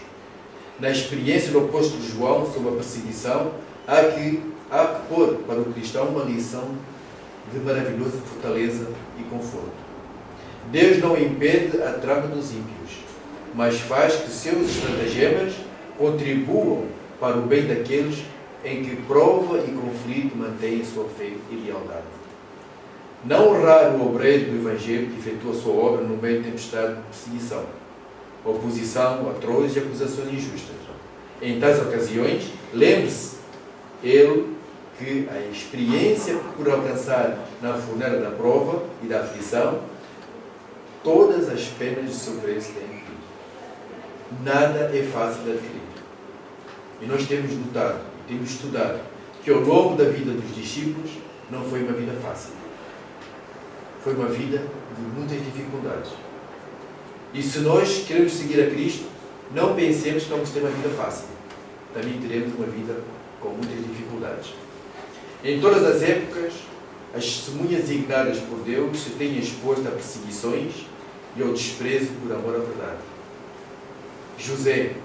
Na experiência do apóstolo João sobre a perseguição, há que pôr para o cristão uma lição de maravilhosa fortaleza e conforto. Deus não impede a trama dos ímpios, mas faz que seus estratagemas contribuam para o bem daqueles em que prova e conflito mantêm sua fé e lealdade. Não honrar o obreiro do Evangelho que efetua a sua obra no meio de tempestade de perseguição, oposição atroz e acusações injustas. Em tais ocasiões, lembre-se ele que a experiência por alcançar na fornalha da prova e da aflição, todas as penas de seu preço têm incluído. Nada é fácil de adquirir. E nós temos notado, temos estudado, que ao longo da vida dos discípulos não foi uma vida fácil. Foi uma vida de muitas dificuldades. E se nós queremos seguir a Cristo, não pensemos que vamos ter uma vida fácil. Também teremos uma vida com muitas dificuldades. Em todas as épocas, as testemunhas designadas por Deus se têm exposto a perseguições e ao desprezo por amor à verdade. José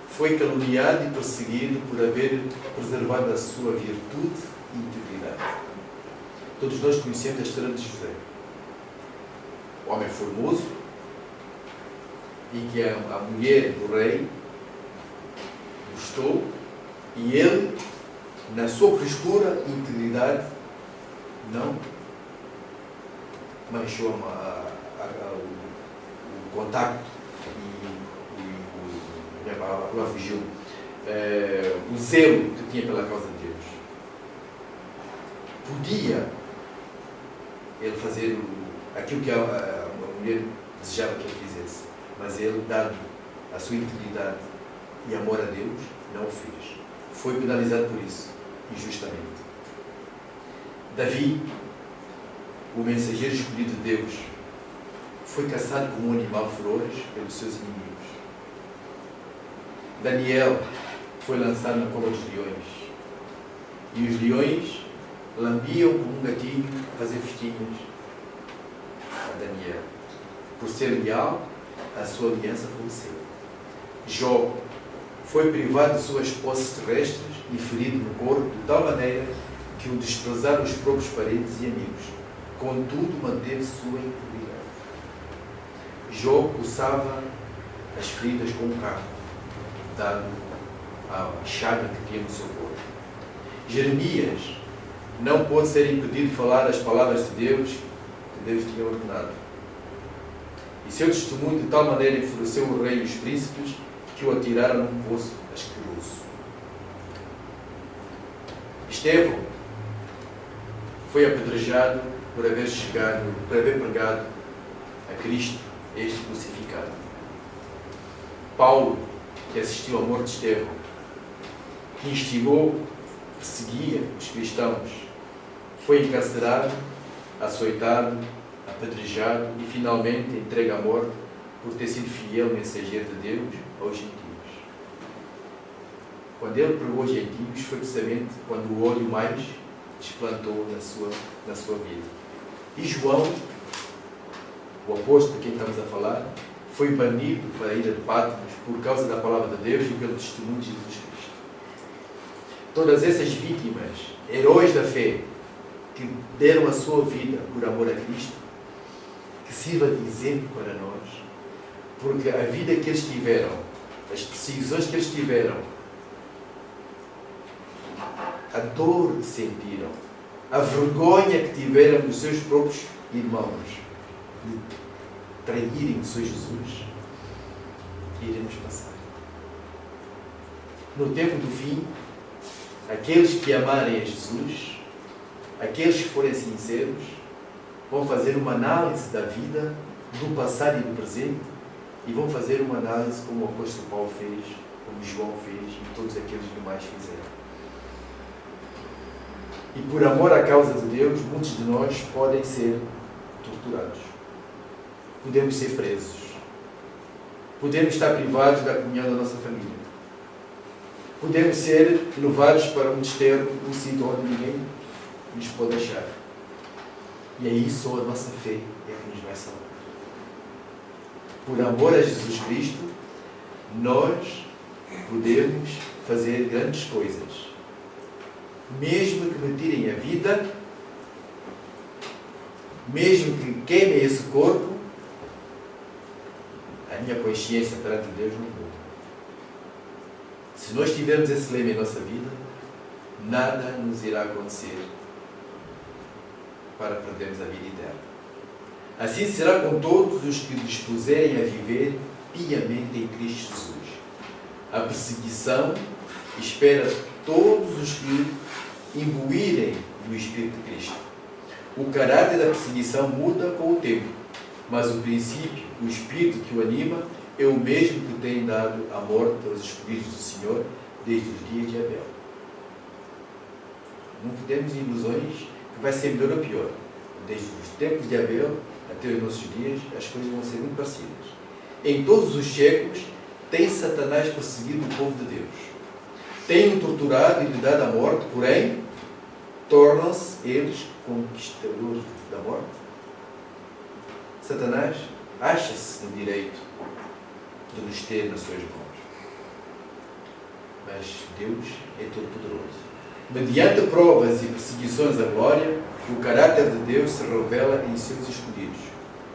foi caluniado e perseguido por haver preservado a sua virtude e integridade. Todos nós conhecemos a história de José. O homem formoso, e que a mulher do rei gostou, e ele, na sua postura e integridade, não manchou o contacto e a palavra fugiu, o zelo que tinha pela causa de Deus. Podia ele fazer aquilo que a mulher desejava que ele fizesse, mas ele, dado a sua integridade e amor a Deus, não o fez. Foi penalizado por isso, injustamente. Davi, o mensageiro escolhido de Deus, foi caçado como um animal feroz pelos seus inimigos. Daniel foi lançado na cova dos leões. E os leões lambiam como um gatinho a fazer festinhas a Daniel, por ser leal à sua aliança com o Senhor. Jó foi privado de suas posses terrestres e ferido no corpo de tal maneira que o desprezaram os próprios parentes e amigos. Contudo, manteve sua integridade. Jó coçava as feridas com um carro, dado à chaga que tinha no seu corpo. Jeremias não pôde ser impedido de falar as palavras de Deus que Deus tinha ordenado. E seu testemunho de tal maneira enfureceu o rei e os príncipes que o atiraram num poço asqueroso. Estevão foi apedrejado por haver pregado a Cristo, este crucificado. Paulo, que assistiu à morte de Estevão, que instigou, perseguia os cristãos, foi encarcerado, açoitado, apedrejado e finalmente entregue à morte por ter sido fiel mensageiro de Deus aos gentios. Quando ele pregou aos gentios, foi precisamente quando o óleo mais desplantou na sua vida. E João, o apóstolo de quem estamos a falar, foi banido para a ilha de Patmos por causa da palavra de Deus e pelo testemunho de Jesus Cristo. Todas essas vítimas, heróis da fé, que deram a sua vida por amor a Cristo, que sirva de exemplo para nós, porque a vida que eles tiveram, as perseguições que eles tiveram, a dor que sentiram, a vergonha que tiveram dos seus próprios irmãos de traírem o Senhor Jesus, iremos passar. No tempo do fim, aqueles que amarem a Jesus, aqueles que forem sinceros, vão fazer uma análise da vida, do passado e do presente, e vão fazer uma análise como o apóstolo Paulo fez, como João fez e todos aqueles que mais fizeram. E por amor à causa de Deus, muitos de nós podem ser torturados. Podemos ser presos. Podemos estar privados da comunhão da nossa família. Podemos ser levados para um desterro, um sítio onde ninguém nos pode achar. E aí só a nossa fé é que nos vai salvar. Por amor a Jesus Cristo, nós podemos fazer grandes coisas. Mesmo que me tirem a vida, mesmo que queimem esse corpo, a minha consciência perante Deus não muda. Se nós tivermos esse lema em nossa vida, nada nos irá acontecer para perdermos a vida eterna. Assim será com todos os que dispuserem a viver piamente em Cristo Jesus. A perseguição espera todos os que imbuírem do Espírito de Cristo. O caráter da perseguição muda com o tempo, mas o princípio, o Espírito que o anima, é o mesmo que tem dado a morte aos escolhidos do Senhor desde os dias de Abel. Não temos ilusões que vai ser melhor ou pior. Desde os tempos de Abel até os nossos dias, as coisas vão ser muito parecidas. Em todos os séculos, tem Satanás perseguido o povo de Deus. Tem-o torturado e lhe dado a morte, porém, tornam-se eles conquistadores da morte. Satanás acha-se no direito de nos ter nas suas mãos. Mas Deus é todo-poderoso. Mediante provas e perseguições à glória, o caráter de Deus se revela em seus escolhidos.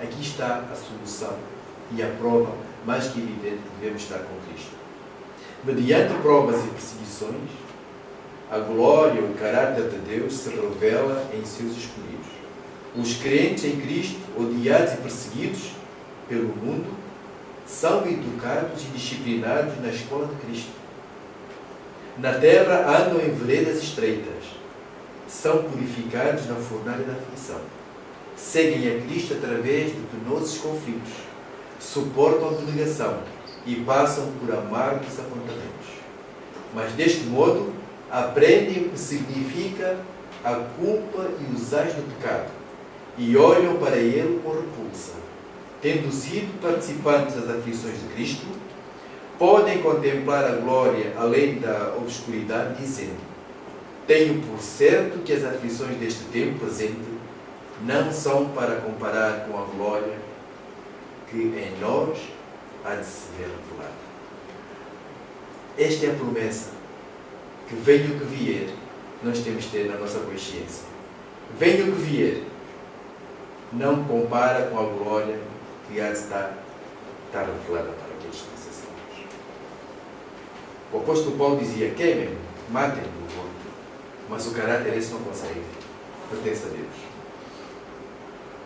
Aqui está a solução e a prova mais que evidente que devemos estar com Cristo. Mediante provas e perseguições, a glória, o caráter de Deus se revela em seus escolhidos. Os crentes em Cristo, odiados e perseguidos pelo mundo, são educados e disciplinados na escola de Cristo. Na terra andam em veredas estreitas, são purificados na fornalha da aflição, seguem a Cristo através de penosos conflitos, suportam a abnegação e passam por amargos apontamentos. Mas deste modo aprendem o que significa a culpa e os ais do pecado e olham para ele com repulsa. Tendo sido participantes das aflições de Cristo, podem contemplar a glória além da obscuridade, dizendo: tenho por certo que as aflições deste tempo presente não são para comparar com a glória que em nós há de se ver revelada. Esta é a promessa que venha o que vier, nós temos de ter na nossa consciência. Venha o que vier, não compara com a glória que há de estar revelada para aqueles que necessitamos. O apóstolo Paulo dizia: queimem, matem o corpo, mas o caráter esse não consegue, pertence a Deus.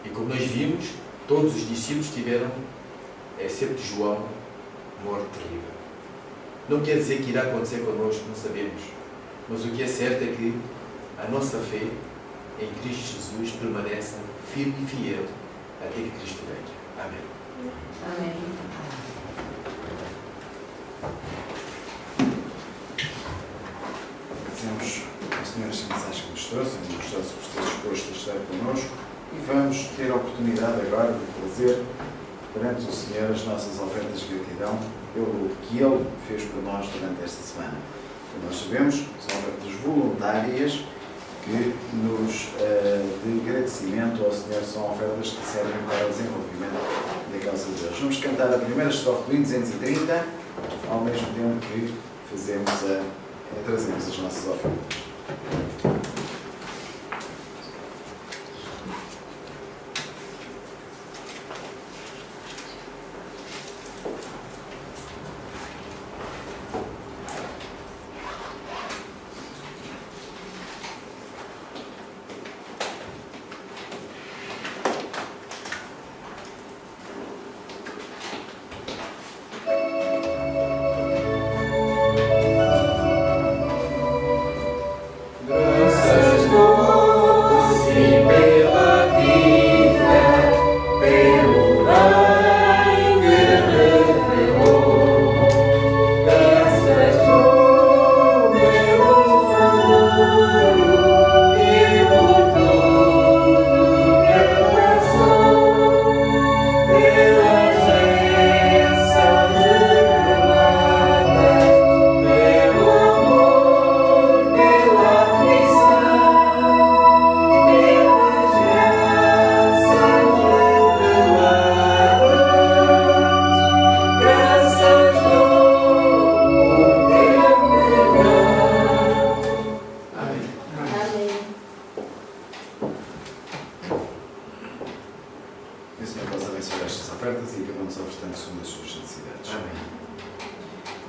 E como nós vimos, todos os discípulos tiveram, exceto João, morte terrível. Não quer dizer que irá acontecer connosco, não sabemos. Mas o que é certo é que a nossa fé em Cristo Jesus permanece firme e fiel até que Cristo venha. Amém. Amém. Agradecemos ao Senhor esta mensagem que nos trouxe, nos gostoso por ter disposto a estar connosco, e vamos ter a oportunidade agora de trazer perante o Senhor as nossas ofertas de gratidão pelo que Ele fez por nós durante esta semana. Como nós sabemos, são ofertas voluntárias que de agradecimento ao Senhor, são ofertas que servem para o desenvolvimento da causa de Deus. Vamos cantar a primeira estrofe do hino 230, ao mesmo tempo que trazemos as nossas ofertas. Que o Senhor possa abençoar estas ofertas e acabamos ofertando segundo as suas necessidades. Amém.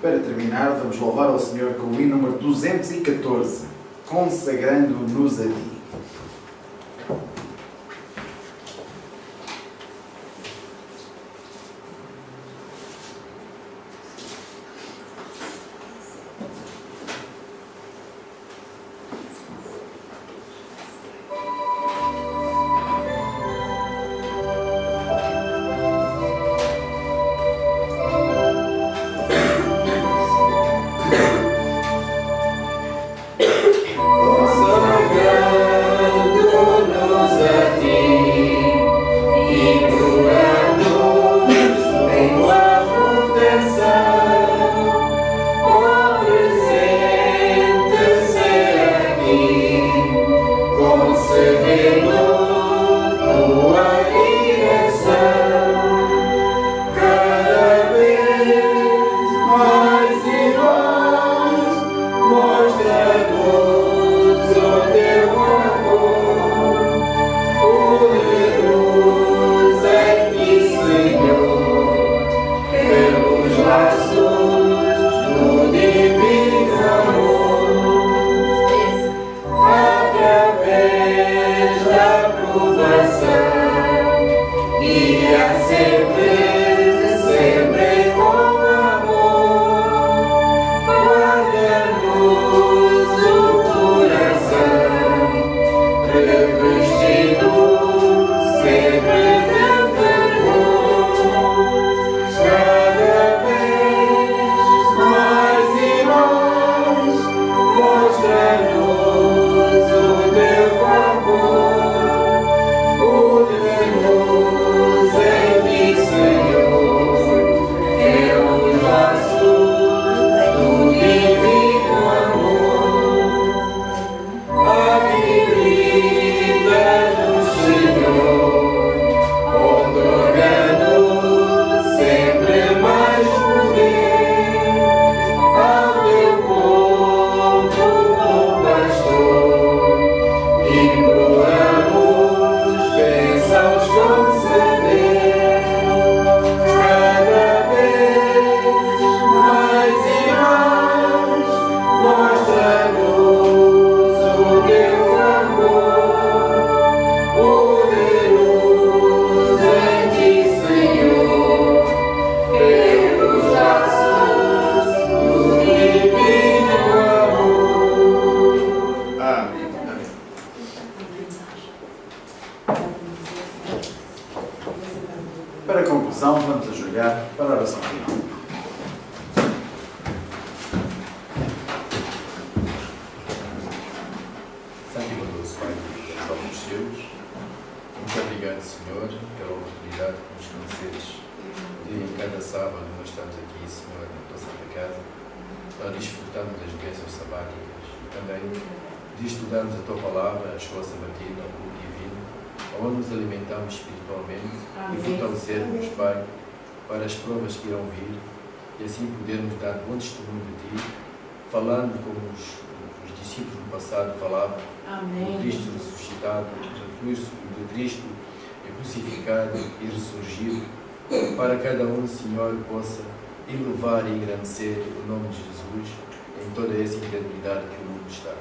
Para terminar, vamos louvar ao Senhor com o hino número 214, consagrando-nos a Ti. Consagrado sábado nós estamos aqui, Senhor, na tua Santa Casa, nós desfrutamos das bênçãos sabáticas e também de estudarmos a tua palavra, a escola sabatina, o culto divino, onde nos alimentamos espiritualmente e fortalecermos, Pai, para as provas que irão vir e assim podermos dar bom testemunho de ti, falando como os discípulos no passado falavam, do Cristo ressuscitado, do Cristo crucificado e ressurgido, para cada um, Senhor, possa elevar e engrandecer o nome de Jesus em toda essa eternidade que o mundo está.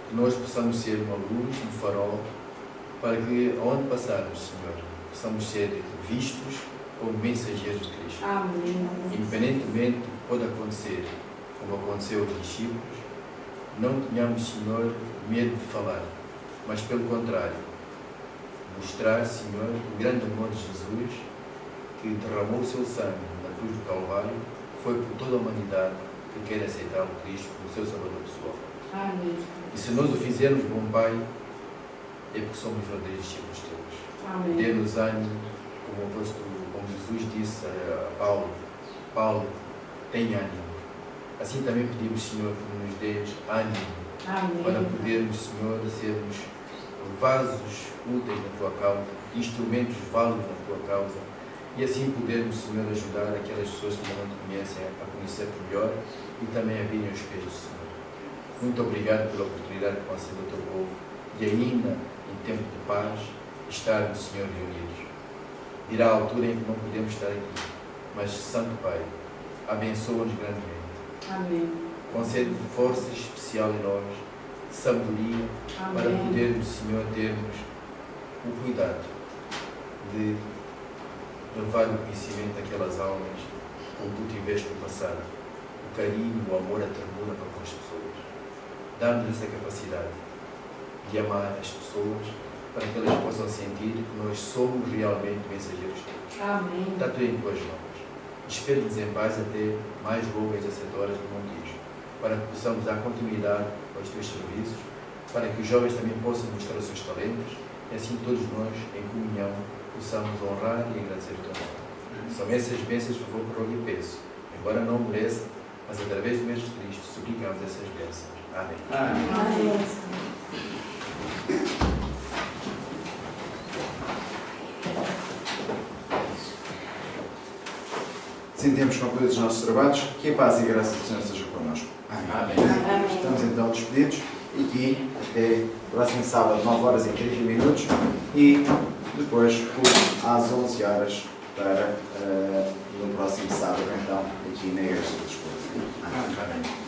Que nós possamos ser uma luz, um farol, para que, onde passarmos, Senhor, possamos ser vistos como mensageiros de Cristo. Amém. Independentemente do que pode acontecer, como aconteceu aos discípulos, não tenhamos, Senhor, medo de falar, mas pelo contrário, mostrar, Senhor, o grande amor de Jesus, que derramou o seu sangue na cruz do Calvário, foi por toda a humanidade que quer aceitar o Cristo como seu Salvador pessoal. Amém. E se nós o fizermos, bom Pai, é porque somos verdadeiros discípulos teus. Amém. Dê-nos ânimo, como Jesus disse a Paulo, Paulo, tem ânimo. Assim também pedimos, Senhor, que nos dês ânimo. Amém. Para podermos, Senhor, sermos vasos úteis na tua causa, instrumentos válidos na tua causa, e assim podermos, Senhor, ajudar aquelas pessoas que ainda não te conhecem a conhecer melhor e também a virem aos pés do Senhor. Muito obrigado pela oportunidade que concedeu ao teu povo de ainda, em tempo de paz, estarmos, Senhor, reunidos. Irá a altura em que não podemos estar aqui, mas, Santo Pai, abençoa-nos grandemente. Amém. Concede força especial em nós, sabedoria, para podermos, Senhor, termos o cuidado de levar o conhecimento daquelas almas como tu tiveste no passado, o carinho, o amor, a ternura para com as pessoas. Dá-nos essa capacidade de amar as pessoas para que elas possam sentir que nós somos realmente mensageiros teus. Amém. Está tudo em tuas mãos. Espera-nos em paz até mais longas e aceitoras do Montijo, para que possamos dar continuidade aos teus serviços, para que os jovens também possam mostrar os seus talentos e assim todos nós, em comunhão, possamos honrar e agradecer o teu nome. São essas bênçãos, por favor, que rogo e peço. Embora não mereça, mas através do mesmo Cristo, suplicamos essas bênçãos. Amém. Amém. Sentemos concluídos os nossos trabalhos, que a paz e a graça do Senhor seja connosco. Amém. Amém. Estamos então despedidos e aqui até próximo sábado, 9 horas e 30 minutos e depois às 11 horas para no próximo sábado, então, aqui na Igreja de Lisboa. Amém.